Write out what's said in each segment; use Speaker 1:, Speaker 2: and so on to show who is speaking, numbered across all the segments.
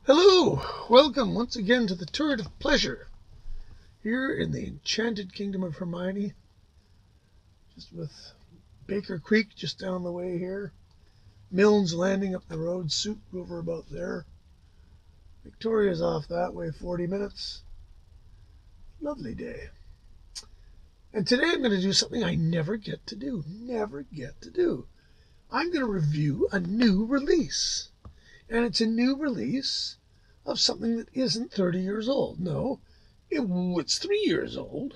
Speaker 1: Hello! Welcome once again to the Turret of Pleasure, here in the enchanted kingdom of Hermione, just with Baker Creek just down the way here, Milne's Landing up the road, Soup over about there, Victoria's off that way 40 minutes. Lovely day. And today I'm going to do something I never get to do. I'm going to review a new release. And it's a new release of something that isn't 30 years old. No, it's 3 years old.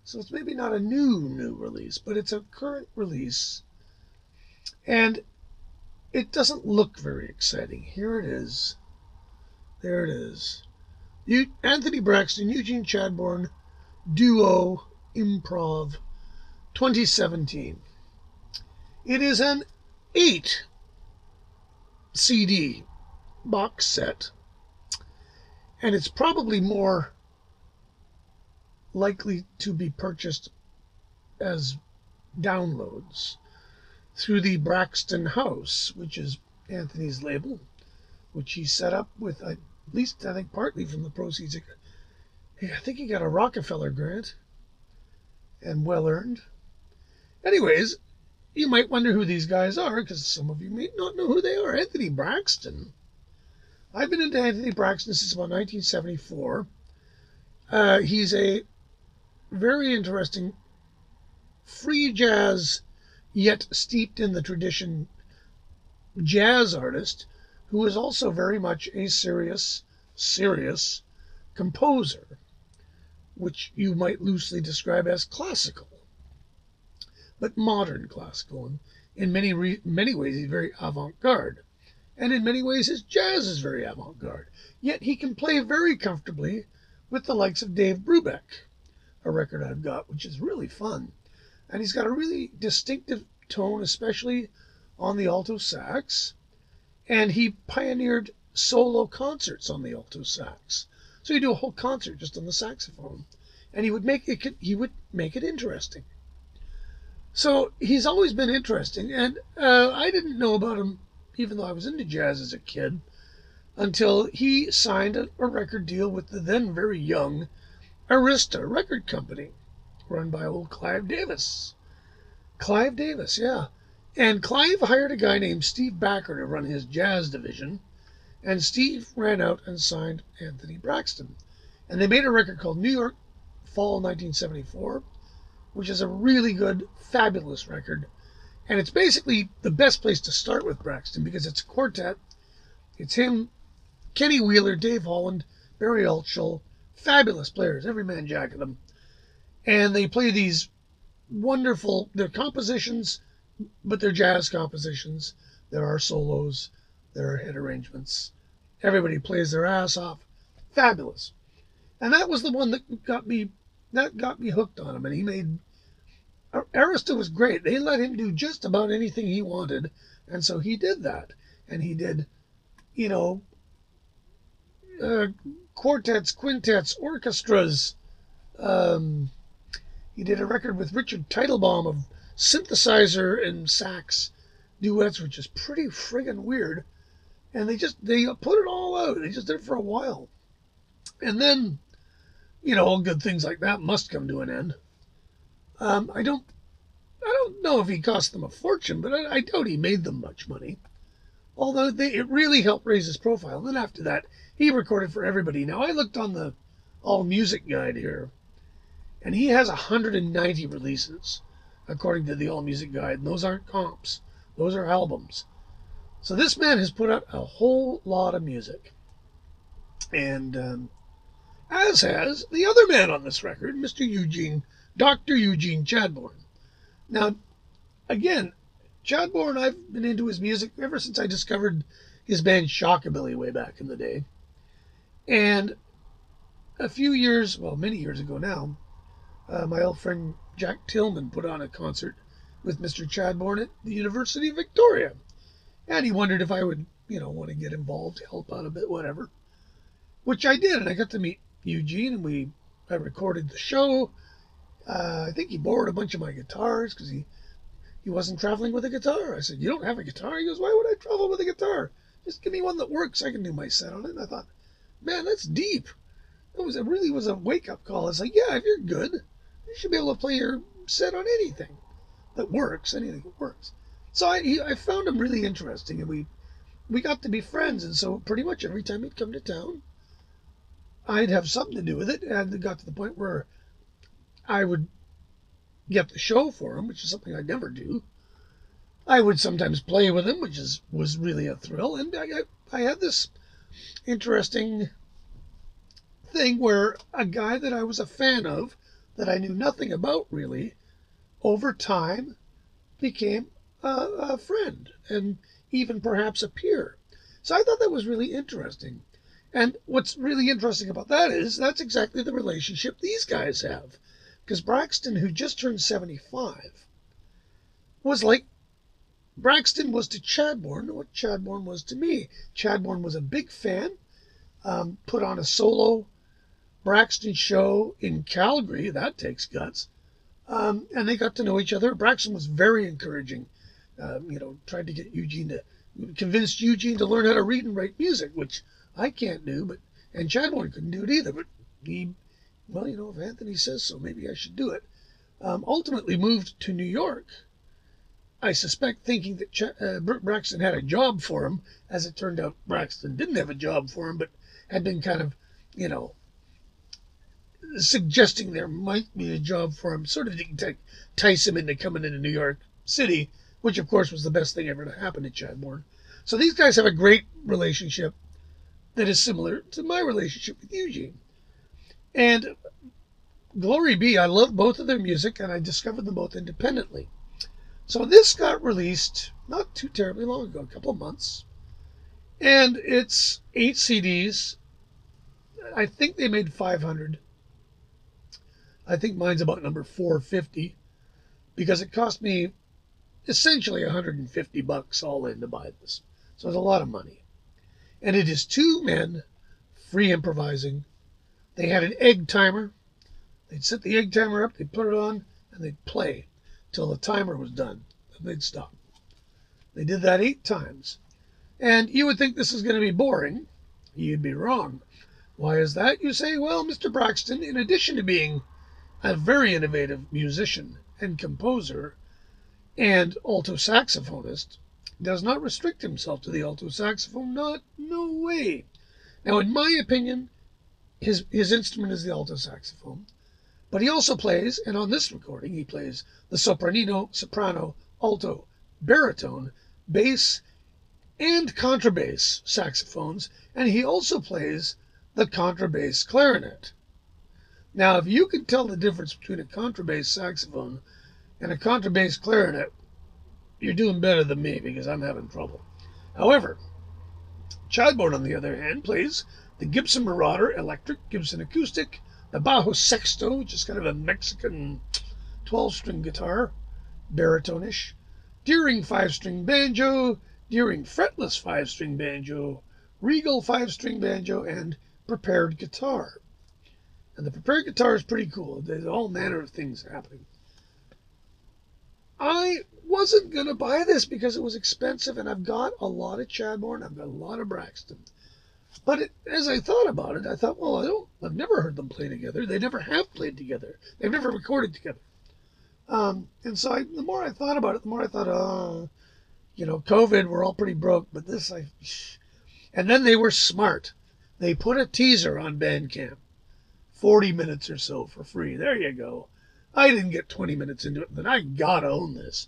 Speaker 1: So it's maybe not a new release, but it's a current release. And it doesn't look very exciting. Here it is. There it is. Anthony Braxton, Eugene Chadbourne, Duo Improv 2017. It is an 8 CD box set, and it's probably more likely to be purchased as downloads through the Braxton House, which is Anthony's label, which he set up with, at least I think partly from the proceeds. I think he got a Rockefeller grant, and well earned. Anyways, you might wonder who these guys are, because some of you may not know who they are. Anthony Braxton. I've been into Anthony Braxton since about 1974. He's a very interesting free jazz, yet steeped in the tradition jazz artist, who is also very much a serious composer, which you might loosely describe as classical. But modern classical. And in many ways, he's very avant-garde. And in many ways, his jazz is very avant-garde. Yet he can play very comfortably with the likes of Dave Brubeck, a record I've got, which is really fun. And he's got a really distinctive tone, especially on the alto sax. And he pioneered solo concerts on the alto sax. So he'd do a whole concert just on the saxophone. And he would make it interesting. So he's always been interesting, and I didn't know about him, even though I was into jazz as a kid, until he signed a record deal with the then very young Arista record company, run by old Clive Davis. Clive Davis, yeah. And Clive hired a guy named Steve Backer to run his jazz division, and Steve ran out and signed Anthony Braxton. And they made a record called New York Fall 1974, which is a really good, fabulous record. And it's basically the best place to start with Braxton because it's a quartet. It's him, Kenny Wheeler, Dave Holland, Barry Altschul, fabulous players, every man jack of them. And they play these wonderful, they're compositions, but they're jazz compositions. There are solos, there are hit arrangements. Everybody plays their ass off. Fabulous. And that was the one that got me hooked on him. And he made Arista was great. They let him do just about anything he wanted, and so he did that. And he did, quartets, quintets, orchestras. He did a record with Richard Teitelbaum of synthesizer and sax duets, which is pretty friggin' weird. And they put it all out. They just did it for a while. And then, all good things like that must come to an end. I don't know if he cost them a fortune, but I doubt he made them much money. Although it really helped raise his profile. And then after that, he recorded for everybody. Now, I looked on the All Music Guide here, and he has 190 releases, according to the All Music Guide. And those aren't comps. Those are albums. So this man has put out a whole lot of music. And as has the other man on this record, Dr. Eugene Chadbourne. Now, again, Chadbourne, I've been into his music ever since I discovered his band Shockabilly way back in the day. And many years ago now, my old friend Jack Tillman put on a concert with Mr. Chadbourne at the University of Victoria. And he wondered if I would, want to get involved, help out a bit, whatever. Which I did, and I got to meet Eugene, and I recorded the show. I think he borrowed a bunch of my guitars because he wasn't traveling with a guitar. I said, "You don't have a guitar?" He goes, "Why would I travel with a guitar?" Just give me one that works. I can do my set on it. And I thought, man, that's deep. It really was a wake-up call. It's like, yeah, if you're good, you should be able to play your set on anything that works, anything that works. So I found him really interesting, and we got to be friends. And so pretty much every time he'd come to town, I'd have something to do with it. And it got to the point where I would get the show for him, which is something I'd never do. I would sometimes play with him, which was really a thrill. And I had this interesting thing where a guy that I was a fan of, that I knew nothing about really, over time became a friend and even perhaps a peer. So I thought that was really interesting. And what's really interesting about that is that's exactly the relationship these guys have. Because Braxton, who just turned 75, was like Braxton was to Chadbourne what Chadbourne was to me. Chadbourne was a big fan, put on a solo Braxton show in Calgary. That takes guts. And they got to know each other. Braxton was very encouraging. Tried to get convinced Eugene to learn how to read and write music, which I can't do, and Chadbourne couldn't do it either. But if Anthony says so, maybe I should do it. Ultimately moved to New York, I suspect thinking that Braxton had a job for him. As it turned out, Braxton didn't have a job for him, but had been kind of, suggesting there might be a job for him, sort of to entice him into coming into New York City, which of course was the best thing ever to happen to Chadbourne. So these guys have a great relationship that is similar to my relationship with Eugene. And glory be, I love both of their music, and I discovered them both independently. So this got released not too terribly long ago, a couple of months. And it's 8 CDs. I think they made 500. I think mine's about number 450, because it cost me essentially $150 all in to buy this. So it's a lot of money. And it is 2 men free improvising. They had an egg timer. They'd set the egg timer up, they'd put it on, and they'd play till the timer was done, and they'd stop. They did that 8 times. And you would think this is going to be boring. You'd be wrong. Why is that? You say, well, Mr. Braxton, in addition to being a very innovative musician and composer and alto saxophonist, does not restrict himself to the alto saxophone. No way. Now, in my opinion, his instrument is the alto saxophone, but he also plays, and on this recording, he plays the sopranino, soprano, alto, baritone, bass, and contrabass saxophones, and he also plays the contrabass clarinet. Now, if you can tell the difference between a contrabass saxophone and a contrabass clarinet, you're doing better than me, because I'm having trouble. However, Chadbourne, on the other hand, plays the Gibson Marauder electric, Gibson acoustic, the Bajo Sexto, which is kind of a Mexican 12-string guitar, baritone-ish, Deering 5-string banjo, Deering fretless 5-string banjo, Regal 5-string banjo, and prepared guitar. And the prepared guitar is pretty cool. There's all manner of things happening. I wasn't going to buy this because it was expensive, and I've got a lot of Chadbourne, I've got a lot of Braxton. But as I thought about it, I thought, well, I've never heard them play together. They never have played together. They've never recorded together. And so the more I thought about it, the more I thought, COVID, we're all pretty broke, but and then they were smart. They put a teaser on Bandcamp, 40 minutes or so for free. There you go. I didn't get 20 minutes into it, but I gotta own this.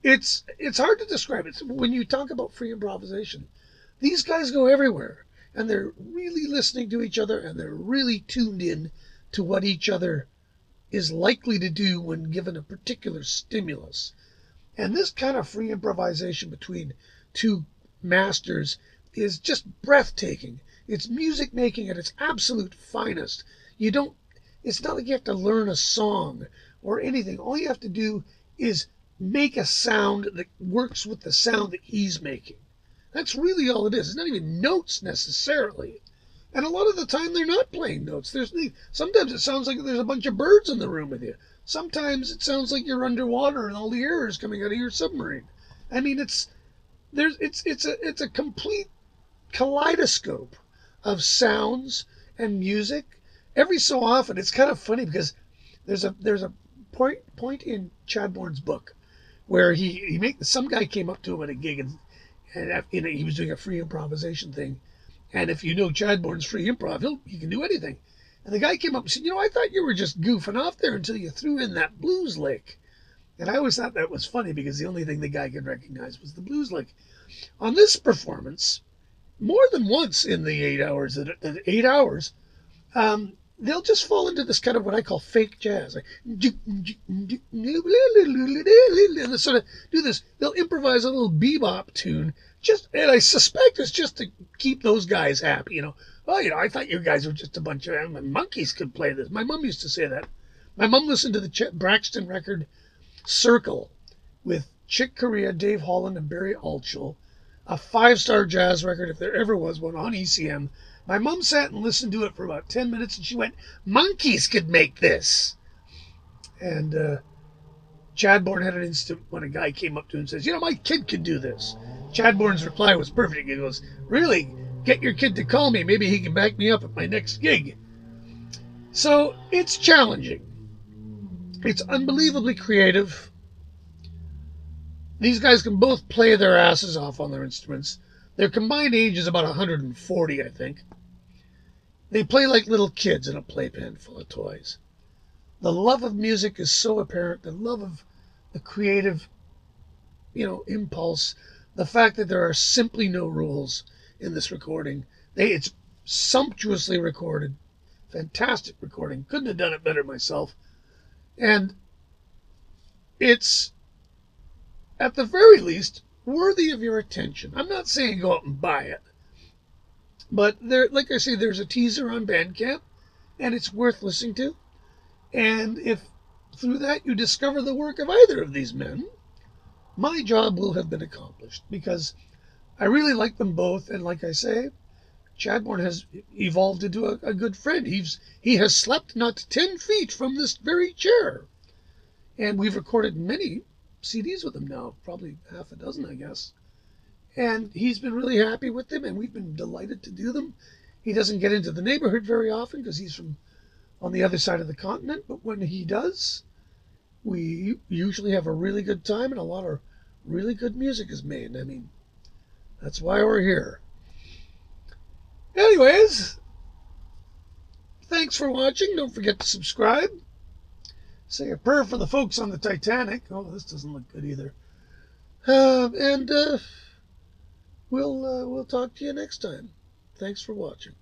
Speaker 1: It's hard to describe it. When you talk about free improvisation, these guys go everywhere, and they're really listening to each other, and they're really tuned in to what each other is likely to do when given a particular stimulus. And this kind of free improvisation between 2 masters is just breathtaking. It's music making at its absolute finest. It's not like you have to learn a song or anything. All you have to do is make a sound that works with the sound that he's making. That's really all it is. It's not even notes necessarily. And a lot of the time they're not playing notes. Sometimes it sounds like there's a bunch of birds in the room with you. Sometimes it sounds like you're underwater and all the air is coming out of your submarine. I mean, it's a complete kaleidoscope of sounds and music. Every so often, it's kind of funny because there's a point in Chadbourne's book where some guy came up to him at a gig, and he was doing a free improvisation thing. And if you know Chadbourne's free improv, he can do anything. And the guy came up and said, I thought you were just goofing off there until you threw in that blues lick. And I always thought that was funny because the only thing the guy could recognize was the blues lick. On this performance, more than once in the 8 hours, they'll just fall into this kind of what I call fake jazz. And they sort of do this. They'll improvise a little bebop tune, and I suspect it's just to keep those guys happy. I thought you guys were just a bunch of monkeys could play this. My mom used to say that. My mom listened to the Braxton record Circle with Chick Corea, Dave Holland, and Barry Altschul, a 5-star jazz record if there ever was one on ECM. My mom sat and listened to it for about 10 minutes, and she went, monkeys could make this. And Chadbourne had an instant when a guy came up to him and says, my kid could do this. Chadbourne's reply was perfect. He goes, really? Get your kid to call me. Maybe he can back me up at my next gig. So it's challenging. It's unbelievably creative. These guys can both play their asses off on their instruments. Their combined age is about 140, I think. They play like little kids in a playpen full of toys. The love of music is so apparent. The love of the creative, impulse. The fact that there are simply no rules in this recording. It's sumptuously recorded. Fantastic recording. Couldn't have done it better myself. And it's, at the very least, worthy of your attention. I'm not saying go out and buy it. But like I say, there's a teaser on Bandcamp, and it's worth listening to. And if through that you discover the work of either of these men, my job will have been accomplished, because I really like them both. And like I say, Chadbourne has evolved into a good friend. He has slept not 10 feet from this very chair. And we've recorded many CDs with him now, probably half a dozen, I guess. And he's been really happy with them, and we've been delighted to do them. He doesn't get into the neighborhood very often because he's from on the other side of the continent, but when he does, we usually have a really good time, and a lot of really good music is made. I mean, that's why we're here. Anyways, thanks for watching. Don't forget to subscribe. Say a prayer for the folks on the Titanic. Oh, this doesn't look good either. And we'll talk to you next time. Thanks for watching.